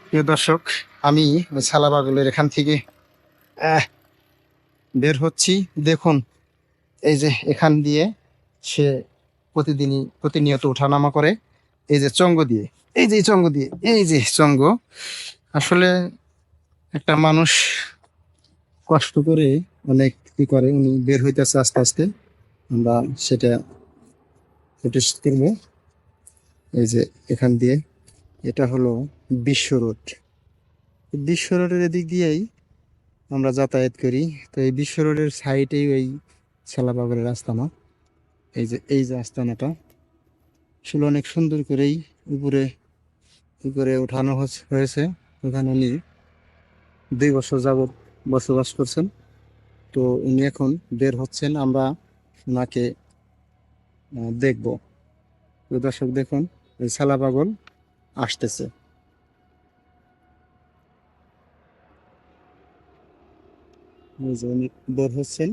প্রিয় দর্শক, আমি ওই সালাবাগুলের এখান থেকে আহ, বের হচ্ছি। দেখুন, এই যে এখান দিয়ে সে প্রতিদিনই প্রতিনিয়ত ওঠানামা করে, এই যে চঙ্গ দিয়ে, এই যে চঙ্গ দিয়ে, এই যে চঙ্গ। আসলে একটা মানুষ কষ্ট করে অনেক কি করে, উনি বের হইতেছে আস্তে আস্তে। আমরা সেটা নোটিস করবো। এই যে এখান দিয়ে, এটা হলো বিশ্ব রোড। বিশ্ব রোডের এদিক দিয়েই আমরা যাতায়াত করি। তো এই বিশ্ব রোডের সাইডেই ওই ছেলাপাগলের আস্তানা। এই যে আস্তানাটা আসলে অনেক সুন্দর করেই উপরে উপরে উঠানো হয়েছে। ওখানে উনি 2 বছর যাবৎ বসবাস করছেন। তো উনি এখন বের হচ্ছেন, আমরা ওনাকে দেখবো। তো দর্শক দেখুন, ওই ছেলাপাগল আসতেছে। এই যে উনি বের হচ্ছেন,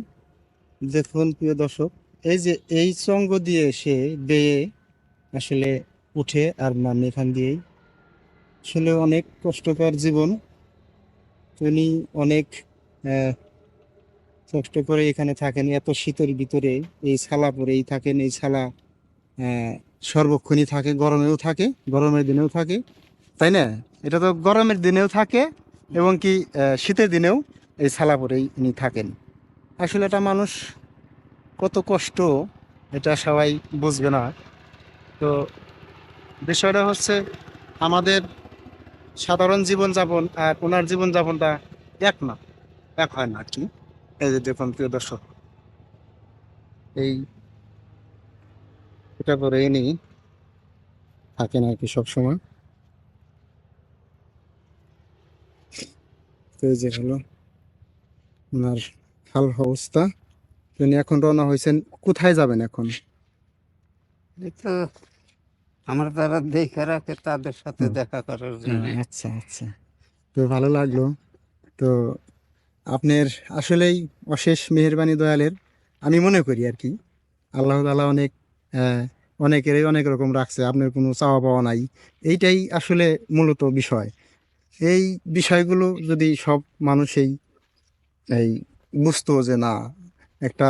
দেখুন প্রিয় দর্শক। এই যে এই চঙ্গ দিয়ে সে বেয়ে আসলে উঠে আর নামে এখান দিয়েই। আসলে অনেক কষ্টকর জীবন। উনি অনেক আহ, কষ্ট করে এখানে থাকেন, এত শীতের ভিতরে এই ছালা পরেই থাকেন। এই ছালা সর্বক্ষণই থাকে, গরমেও থাকে, গরমের দিনেও থাকে, তাই না? এটা তো গরমের দিনেও থাকে এবং কি শীতের দিনেও এই ছালা পরেই উনি থাকেন। আসলে এটা মানুষ কত কষ্ট, এটা সবাই বুঝবে না। তো বিষয়টা হচ্ছে, আমাদের সাধারণ জীবনযাপন আর ওনার জীবনযাপনটা এক না, এক হয় না আর কি। এই যে দেখুন প্রিয় দর্শক, এই এটা করে এনে থাকেন আর কি সবসময়। তো এই যে হলো ওনার হাল অবস্থা। তিনি এখন রওনা হয়েছেন। কোথায় যাবেন এখন? এই তো আমরা যারা দেখে রাখে তাদের সাথে হুম, দেখা করার জন্য। আচ্ছা আচ্ছা। তো ভালো লাগলো। তো আপনার আসলেই অশেষ মেহেরবানি দয়ালের, আমি মনে করি আর কি। আল্লাহ তাআলা অনেক আহ, অনেকেরই অনেক রকম রাখছে, আপনার কোনো চাওয়া পাওয়া নাই। এইটাই আসলে মূলত বিষয়। এই বিষয়গুলো যদি সব মানুষই এই বুঝতো যে না, একটা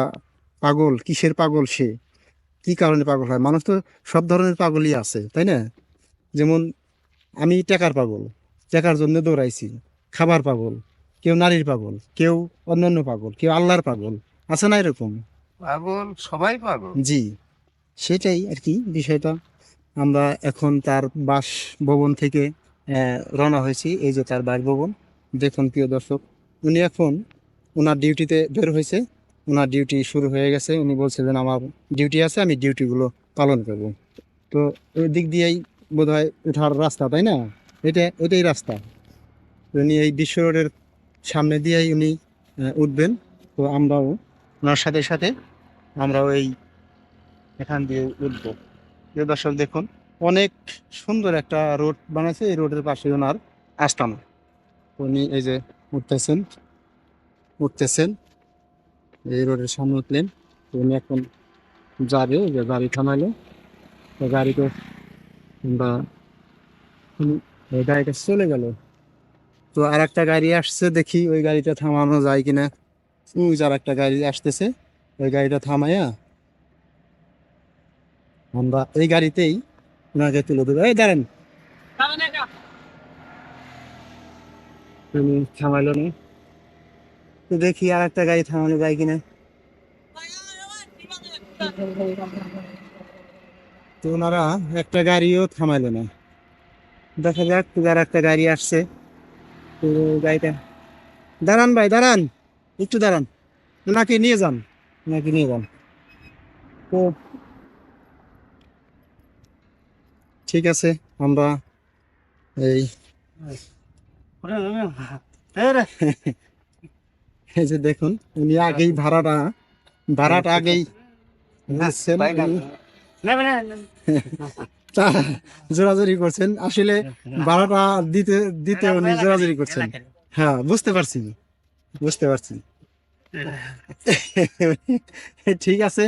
পাগল কিসের পাগল, সে কি কারণে পাগল হয়। মানুষ তো সব ধরনের পাগলই আছে, তাই না? যেমন আমি টাকার পাগল, টাকার জন্য দৌড়াইছি। খাবার পাগল, কেউ নারীর পাগল, কেউ অন্যান্য পাগল, কেউ আল্লাহর পাগল, আছে না এরকম? পাগল সবাই পাগল। জি, সেটাই আর কি বিষয়টা। আমরা এখন তার বাসভবন থেকে রওনা হয়েছি। এই যে তার বাসভবন, দেখুন প্রিয় দর্শক। উনি এখন ওনার ডিউটিতে বের হয়েছে, ওনার ডিউটি শুরু হয়ে গেছে। উনি বলছিলেন আমার ডিউটি আছে, আমি ডিউটিগুলো পালন করব। তো ওই দিক দিয়েই বোধহয় ওঠার রাস্তা, তাই না? ওইটাই রাস্তা। তো উনি এই বিশ্ব রোডের সামনে দিয়েই উনি উঠবেন। তো আমরাও ওনার সাথে সাথে আমরাও এই এখান দিয়ে উঠবো। প্রিয় দর্শক দেখুন, অনেক সুন্দর একটা রোড বানাইছে। এই রোডের পাশে ওনার আস্তানা। উনি এই যে উঠতেছেন উঠতেছেন এই রোডের সামনে উঠলেন। তো উনি এখন যাবে, ওই যে গাড়ি থামাইলো। তো গাড়িতে আমরা এই গাড়িটা চলে গেল। তো আর একটা গাড়ি আসছে, দেখি ওই গাড়িটা থামানো যায় কিনা। ওই যে আর একটা গাড়ি আসতেছে, ওই গাড়িটা থামাইয়া আমরা এই গাড়িতেই ওনাকে তুলে দেবো। এই দাঁড়ান, তুমি থামাইলো না। তো দেখি আর একটা গাড়ি থামানো যায় কিনা। তো ওনারা একটা গাড়িও থামাইলো না। দেখা যাক, তো আর একটা গাড়ি আসছে। তো গাড়িটা, দাঁড়ান ভাই দাঁড়ান, একটু দাঁড়ান, ওনাকে নিয়ে যান, ওনাকে নিয়ে যান। তো ঠিক আছে, আমরা এই এই যে দেখুন, উনি আগেই ভাড়াটা ভাড়াটা আগেই দিচ্ছেন। তা জোরাজুরি করছেন আসলে, ভাড়াটা দিতে দিতে উনি জোরাজুরি করছেন। হ্যাঁ, বুঝতে পারছি, বুঝতে পারছি। ঠিক আছে,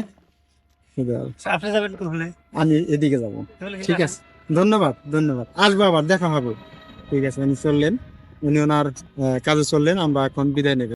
আপনি যাবেন কোথায়? আমি এদিকে যাব। ঠিক আছে, ধন্যবাদ ধন্যবাদ, আসবো, আবার দেখা হবে। ঠিক আছে, উনি চললেন, উনি ওনার কাজে চললেন, আমরা এখন বিদায় নেব।